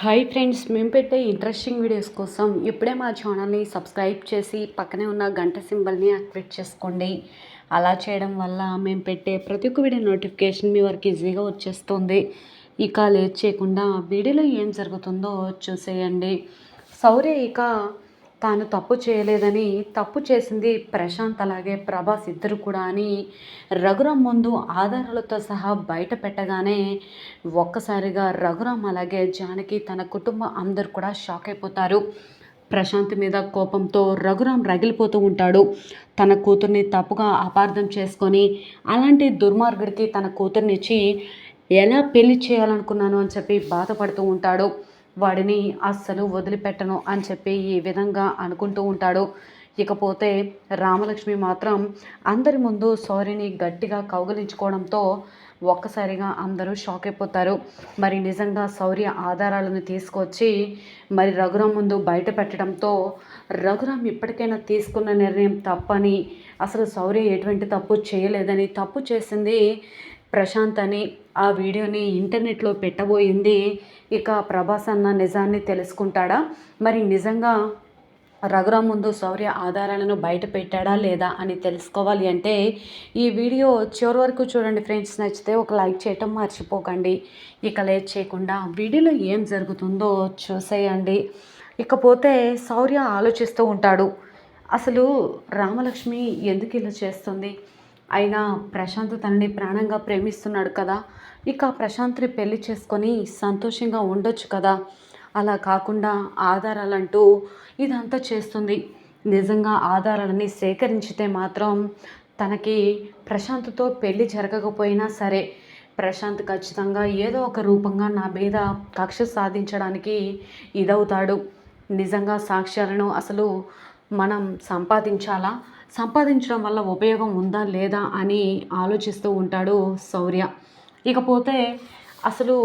Hi friends, మేము పెట్టే interesting videos కోసం ఇప్పుడే మా ఛానల్ని సబ్స్క్రైబ్ చేసి పక్కనే ఉన్న గంట సింబల్ని యాక్టివేట్ చేసుకోండి. అలా చేయడం వల్ల మేము పెట్టే ప్రతి ఒక్క వీడియో నోటిఫికేషన్ మీ వరకు ఈజీగా వచ్చేస్తుంది. ఇక లేట్ చేయకుండా వీడియోలో ఏం జరుగుతుందో చూసేయండి. శౌర్య ఇక తాను తప్పు చేయలేదని, తప్పు చేసింది ప్రశాంత్ అలాగే ప్రభాస్ ఇద్దరు కూడా అని రఘురామ్ ముందు ఆధారాలతో సహా బయట పెట్టగానే ఒక్కసారిగా రఘురామ్ అలాగే జానకి తన కుటుంబం అందరు కూడా షాక్ అయిపోతారు. ప్రశాంత్ మీద కోపంతో రఘురామ్ రగిలిపోతూ ఉంటాడు. తన కూతుర్ని తప్పుగా అపార్థం చేసుకొని అలాంటి దుర్మార్గుడికి తన కూతుర్నిచ్చి ఎలా పెళ్లి చేయాలనుకున్నాను అని చెప్పి బాధపడుతూ ఉంటాడు. వాడిని అస్సలు వదిలిపెట్టను అని చెప్పి ఈ విధంగా అనుకుంటూ ఉంటాడు. ఇకపోతే రామలక్ష్మి మాత్రం అందరి ముందు శౌర్యని గట్టిగా కౌగిలించుకోవడంతో ఒక్కసారిగా అందరూ షాక్ అయిపోతారు. మరి నిజంగా శౌర్య ఆధారాలను తీసుకొచ్చి మరి రఘురామ్ ముందు బయట పెట్టడంతో రఘురామ్ ఇప్పటికైనా తీసుకున్న నిర్ణయం తప్పని, అసలు శౌర్య ఎటువంటి తప్పు చేయలేదని, తప్పు చేసింది ప్రశాంత్ అని ఆ వీడియోని ఇంటర్నెట్లో పెట్టబోయింది ఇక ప్రభాస్ అన్న నిజాన్ని తెలుసుకుంటాడా? మరి నిజంగా రఘురామ్ ముందు శౌర్య ఆధారాలను బయట పెట్టాడా లేదా అని తెలుసుకోవాలి అంటే ఈ వీడియో చివరి వరకు చూడండి ఫ్రెండ్స్. నచ్చితే ఒక లైక్ చేయటం మర్చిపోకండి. ఇక లేట్ చేయకుండా వీడియోలో ఏం జరుగుతుందో చూసేయండి. ఇకపోతే శౌర్య ఆలోచిస్తూ ఉంటాడు. అసలు రామలక్ష్మి ఎందుకు ఇలా చేస్తుంది? అయినా ప్రశాంత్ తనని ప్రాణంగా ప్రేమిస్తున్నాడు కదా, ఇక ప్రశాంత్ని పెళ్లి చేసుకొని సంతోషంగా ఉండొచ్చు కదా. అలా కాకుండా ఆధారాలంటూ ఇదంతా చేస్తుంది. నిజంగా ఆధారాలని సేకరించితే మాత్రం తనకి ప్రశాంత్తో పెళ్లి జరగకపోయినా సరే ప్రశాంత్ ఖచ్చితంగా ఏదో ఒక రూపంగా నా మీద కక్ష సాధించడానికి ఇదవుతాడు. నిజంగా సాక్ష్యాలను అసలు మనం సంపాదించాలా, సంపాదించడం వల్ల ఉపయోగం ఉందా లేదా అని ఆలోచిస్తూ ఉంటాడు శౌర్య. ఇకపోతే అసలు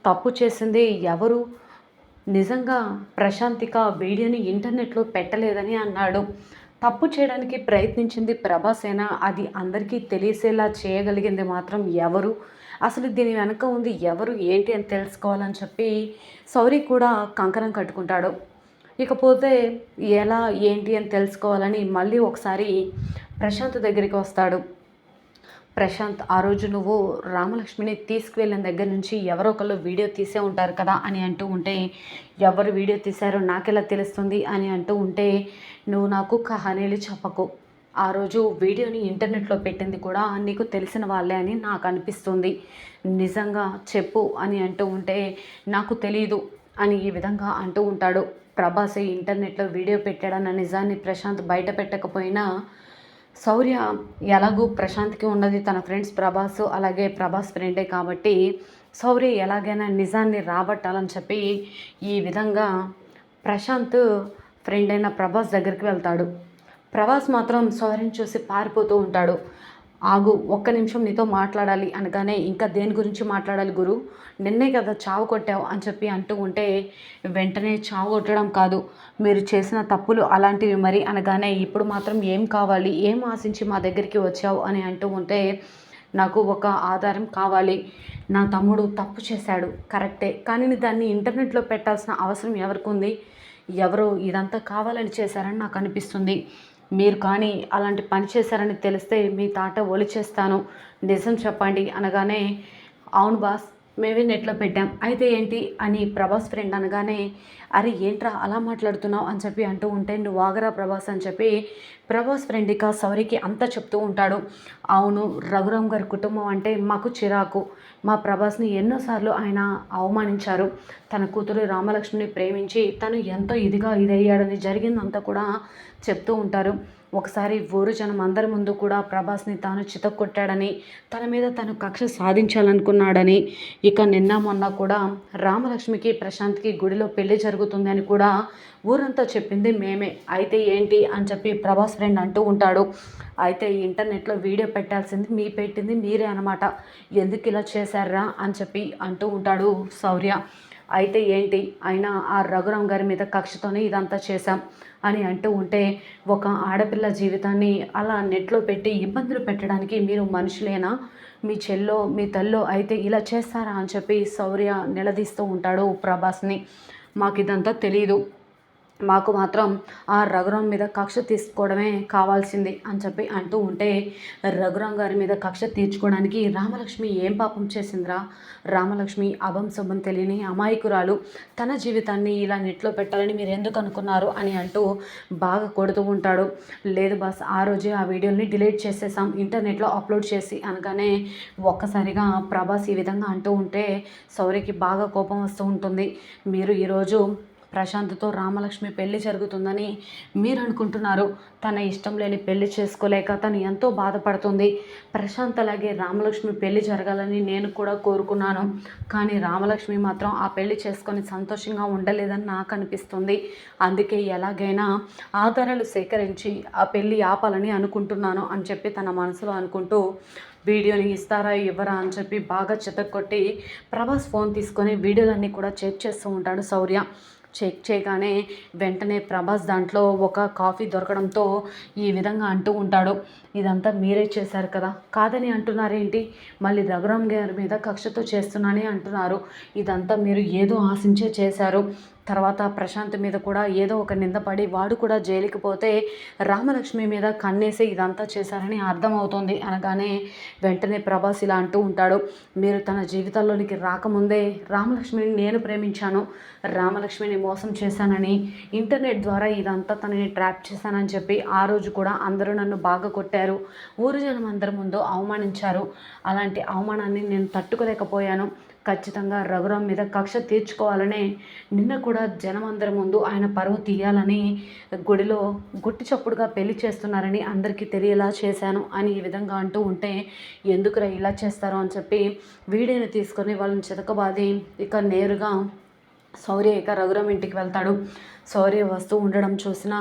తప్పు చేసింది ఎవరు? నిజంగా ప్రశాంతిక వీడియోని ఇంటర్నెట్లో పెట్టలేదని అన్నాడు. తప్పు చేయడానికి ప్రయత్నించింది ప్రభాసేనా? అది అందరికీ తెలిసేలా చేయగలిగింది మాత్రం ఎవరు? అసలు దీని వెనక ఉంది ఎవరు ఏంటి అని తెలుసుకోవాలని చెప్పి శౌర్య కూడా కంకణం కట్టుకుంటాడు. ఇకపోతే ఎలా ఏంటి అని తెలుసుకోవాలని మళ్ళీ ఒకసారి ప్రశాంత్ దగ్గరికి వస్తాడు. ప్రశాంత్, ఆ రోజు నువ్వు రామలక్ష్మిని తీసుకువెళ్ళిన దగ్గర నుంచి ఎవరో ఒకళ్ళు వీడియో తీసే ఉంటారు కదా అని అంటూ ఉంటే, ఎవరు వీడియో తీశారో నాకెలా తెలుస్తుంది అని అంటూ ఉంటే, నువ్వు నాకు కహానీలు చెప్పకు. ఆ రోజు వీడియోని ఇంటర్నెట్లో పెట్టింది కూడా నీకు తెలిసిన వాళ్ళే అని నాకు అనిపిస్తుంది. నిజంగా చెప్పు అని అంటూ ఉంటే, నాకు తెలియదు అని ఈ విధంగా అంటూ ఉంటాడు. ప్రభాస్ ఇంటర్నెట్లో వీడియో పెట్టాడన్న నిజాన్ని ప్రశాంత్ బయట పెట్టకపోయినా శౌర్య ఎలాగూ ప్రశాంత్కి ఉన్నది తన ఫ్రెండ్స్ ప్రభాస్ అలాగే ప్రభాస్ ఫ్రెండే కాబట్టి శౌర్య ఎలాగైనా నిజాన్ని రాబట్టాలని చెప్పి ఈ విధంగా ప్రశాంత్ ఫ్రెండ్ అయిన ప్రభాస్ దగ్గరికి వెళ్తాడు. ప్రభాస్ మాత్రం శౌర్యని చూసి పారిపోతూ ఉంటాడు. ఆగు, ఒక్క నిమిషం నీతో మాట్లాడాలి అనగానే, ఇంకా దేని గురించి మాట్లాడాలి గురు, నిన్నే కదా చావు కొట్టావు అని చెప్పి అంటూ ఉంటే, వెంటనే చావు కొట్టడం కాదు, మీరు చేసిన తప్పులు అలాంటివి మరి అనగానే, ఇప్పుడు మాత్రం ఏం కావాలి, ఏం ఆశించి మా దగ్గరికి వచ్చావు అని అంటూ ఉంటే, నాకు ఒక ఆధారం కావాలి. నా తమ్ముడు తప్పు చేశాడు కరెక్టే, కానీ దాన్ని ఇంటర్నెట్లో పెట్టాల్సిన అవసరం ఎవరికి ఉంది? ఎవరో ఇదంతా కావాలని చేశారని నాకు అనిపిస్తుంది. మీరు కానీ అలాంటి పని చేశారని తెలిస్తే మీ తాట ఒలిచేస్తాను, నిజం చెప్పండి అనగానే, అవును బాస్, మేమే నెట్లో పెట్టాం, అయితే ఏంటి అని ప్రభాస్ ఫ్రెండ్ అనగానే, అరే ఏంట్రా అలా మాట్లాడుతున్నావు అని చెప్పి అంటూ ఉంటే, నువ్వు ఆగరా ప్రభాస్ అని చెప్పి ప్రభాస్ ఫ్రెండ్ ఇక శౌరికి అంతా చెప్తూ ఉంటాడు. అవును, రఘురామ్ గారి కుటుంబం అంటే మాకు చిరాకు. మా ప్రభాస్ని ఎన్నోసార్లు ఆయన అవమానించారు. తన కూతురు రామలక్ష్మిని ప్రేమించి తను ఎంతో ఇదయ్యాడని జరిగిందంతా కూడా చెప్తూ ఉంటారు. ఒకసారి ఊరు జనం అందరి ముందు కూడా ప్రభాస్ని తాను చితక్కొట్టాడని, తన మీద తను కక్ష సాధించాలనుకున్నాడని, ఇక నిన్న మొన్న కూడా రామలక్ష్మికి ప్రశాంత్కి గుడిలో పెళ్లి జరుగుతుంది అని కూడా ఊరంతా చెప్పింది మేమే, అయితే ఏంటి అని చెప్పి ప్రభాస్ ఫ్రెండ్ అంటూ ఉంటాడు. అయితే ఇంటర్నెట్లో వీడియో పెట్టాల్సింది పెట్టింది మీరే అనమాట, ఎందుకు ఇలా చేశారా అని చెప్పి అంటూ ఉంటాడు శౌర్య. అయితే ఏంటి అయినా ఆ రఘురామ్ గారి మీద కక్షతోనే ఇదంతా చేశాం అని అంటూ ఉంటే, ఒక ఆడపిల్ల జీవితాన్ని అలా నెట్లో పెట్టి ఇబ్బందులు పెట్టడానికి మీరు మనుషులేనా? మీ చెల్లో మీ తల్లో అయితే ఇలా చేస్తారా అని చెప్పి శౌర్య నిలదీస్తూ ఉంటాడు ప్రభాస్ని. మాకు ఇదంతా తెలీదు, మాకు మాత్రం ఆ రఘురామ్ మీద కక్ష తీసుకోవడమే కావాల్సింది అని చెప్పి అంటూ ఉంటే, రఘురామ్ గారి మీద కక్ష తీర్చుకోవడానికి రామలక్ష్మి ఏం పాపం చేసిందిరా? రామలక్ష్మి అభం శుభం తెలియని అమాయకురాలు, తన జీవితాన్ని ఇలా నెట్లో పెట్టాలని మీరు ఎందుకు అనుకున్నారు అని అంటూ బాగా కొడుతూ ఉంటాడు. లేదు బాస్, ఆ రోజే ఆ వీడియోని డిలీట్ చేసేసాం ఇంటర్నెట్లో అప్లోడ్ చేసి అనగానే ఒక్కసారిగా ప్రభాస్ ఈ విధంగా అంటూ ఉంటే శౌర్యకి బాగా కోపం వస్తూ ఉంటుంది. మీరు ఈరోజు ప్రశాంత్తో రామలక్ష్మి పెళ్లి జరుగుతుందని మీరు అనుకుంటున్నారు. తన ఇష్టం లేని పెళ్లి చేసుకోలేక తను ఎంతో బాధపడుతుంది. ప్రశాంత్ అలాగే రామలక్ష్మి పెళ్లి జరగాలని నేను కూడా కోరుకున్నాను. కానీ రామలక్ష్మి మాత్రం ఆ పెళ్లి చేసుకొని సంతోషంగా ఉండలేదని నాకు అనిపిస్తుంది. అందుకే ఎలాగైనా ఆధారాలు సేకరించి ఆ పెళ్లి ఆపాలని అనుకుంటున్నాను అని చెప్పి తన మనసులో అనుకుంటూ వీడియోని ఇస్తారా ఇవ్వరా అని చెప్పి బాగా చితక్కొట్టి ప్రభాస్ ఫోన్ తీసుకొని వీడియోలన్నీ కూడా చెక్ చేస్తూ ఉంటాడు శౌర్య. చెక్ చేయగానే వెంటనే ప్రభాస్ దాంట్లో ఒక కాఫీ దొరకడంతో ఈ విధంగా అంటూ ఉంటాడు, ఇదంతా మీరే చేశారు కదా, కాదని అంటున్నారేంటి? మళ్ళీ రఘురామ్ గారి మీద కక్షతో చేస్తున్నానే అంటున్నారు. ఇదంతా మీరు ఏదో ఆశించే చేశారు. తర్వాత ప్రశాంత్ మీద కూడా ఏదో ఒక నిందపడి వాడు కూడా జైలుకి పోతే రామలక్ష్మి మీద కన్నేసి ఇదంతా చేశారని అర్థమవుతుంది అనగానే వెంటనే ప్రభాస్ ఇలా అంటూ ఉంటాడు, మీరు తన జీవితంలోనికి రాకముందే రామలక్ష్మిని నేను ప్రేమించాను, రామలక్ష్మిని మోసం చేశానని, ఇంటర్నెట్ ద్వారా ఇదంతా తనని ట్రాప్ చేశానని చెప్పి ఆ రోజు కూడా అందరూ నన్ను బాగా కొట్టారు, ఊరు జనం అందరి ముందు అవమానించారు. అలాంటి అవమానాన్ని నేను తట్టుకోలేకపోయాను. ఖచ్చితంగా రఘురామ్ మీద కక్ష తీర్చుకోవాలనే నిన్న కూడా జనం అందరి ముందు ఆయన పరువు తీయాలని గుడిలో గుట్టి చప్పుడుగా పెళ్లి చేస్తున్నారని అందరికీ తెలియేలా చేశాను అని ఈ విధంగా అంటూ ఉంటే, ఎందుకురా ఇలా చేస్తారో అని చెప్పి వీడియోని తీసుకొని వాళ్ళని చితకబాది ఇక నేరుగా శౌర్య ఇక రఘురామ్ ఇంటికి వెళ్తాడు. శౌర్య వస్తూ ఉండడం చూసిన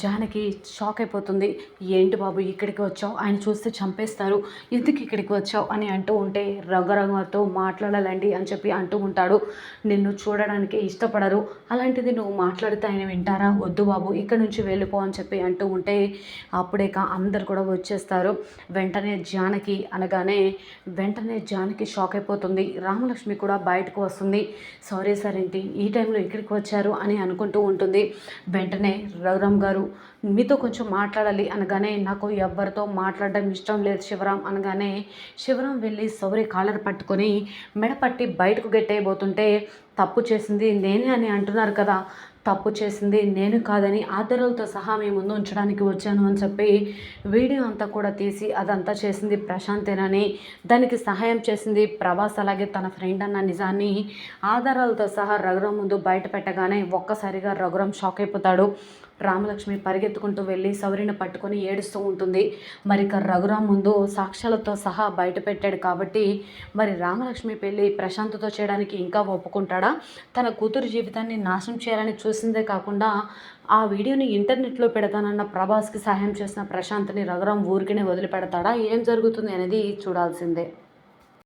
జానకి షాక్ అయిపోతుంది. ఏంటి బాబు ఇక్కడికి వచ్చావు, ఆయన చూస్తే చంపేస్తారు, ఎందుకు ఇక్కడికి వచ్చావు అని అంటూ ఉంటే, రఘురామ్తో మాట్లాడాలండి అని చెప్పి అంటూ ఉంటాడు. నిన్ను చూడడానికి ఇష్టపడరు, అలాంటిది నువ్వు మాట్లాడితే ఆయన వింటారా? వద్దు బాబు ఇక్కడ నుంచి వెళ్ళిపో అని చెప్పి అంటూ ఉంటే అప్పుడే అందరు కూడా వచ్చేస్తారు. వెంటనే జానకి అనగానే వెంటనే జానకి షాక్ అయిపోతుంది. రామలక్ష్మి కూడా బయటకు వస్తుంది. సారీ సార్ ఏంటి ఈ టైంలో ఇక్కడికి వచ్చారు అని అనుకుంటూ ఉంటుంది. వెంటనే రఘురామ్ గారు మీతో కొంచెం మాట్లాడాలి అనగానే, నాకు ఎవ్వరితో మాట్లాడడం ఇష్టం లేదు శివరామ్ అనగానే శివరామ్ వెళ్ళి శౌర్య కాలర్ పట్టుకొని మెడపట్టి బయటకు గెట్టేయబోతుంటే, తప్పు చేసింది నేనే అని అంటున్నారు కదా, తప్పు చేసింది నేను కాదని ఆధారాలతో సహా మీ ముందు ఉంచడానికి వచ్చాను అని చెప్పి వీడియో అంతా కూడా తీసి అదంతా చేసింది ప్రశాంతేనని, దానికి సహాయం చేసింది ప్రభాస్ అలాగే తన ఫ్రెండ్ అన్న నిజాన్ని ఆధారాలతో సహా రఘురామ్ ముందు బయట పెట్టగానే ఒక్కసారిగా రఘురామ్ షాక్ అయిపోతాడు. రామలక్ష్మి పరిగెత్తుకుంటూ వెళ్ళి శౌర్యని పట్టుకొని ఏడుస్తూ ఉంటుంది. మరి రఘురామ్ ముందు సాక్ష్యాలతో సహా బయట పెట్టాడు కాబట్టి మరి రామలక్ష్మి పెళ్ళి ప్రశాంత్తో చేయడానికి ఇంకా ఒప్పుకుంటాడా? తన కూతురు జీవితాన్ని నాశనం చేయాలని చూసిందే కాకుండా ఆ వీడియోని ఇంటర్నెట్లో పెడతానన్న ప్రభాస్కి సహాయం చేసిన ప్రశాంత్ని రఘురామ్ ఊరికినే వదిలిపెడతాడా? ఏం జరుగుతుంది అనేది చూడాల్సిందే.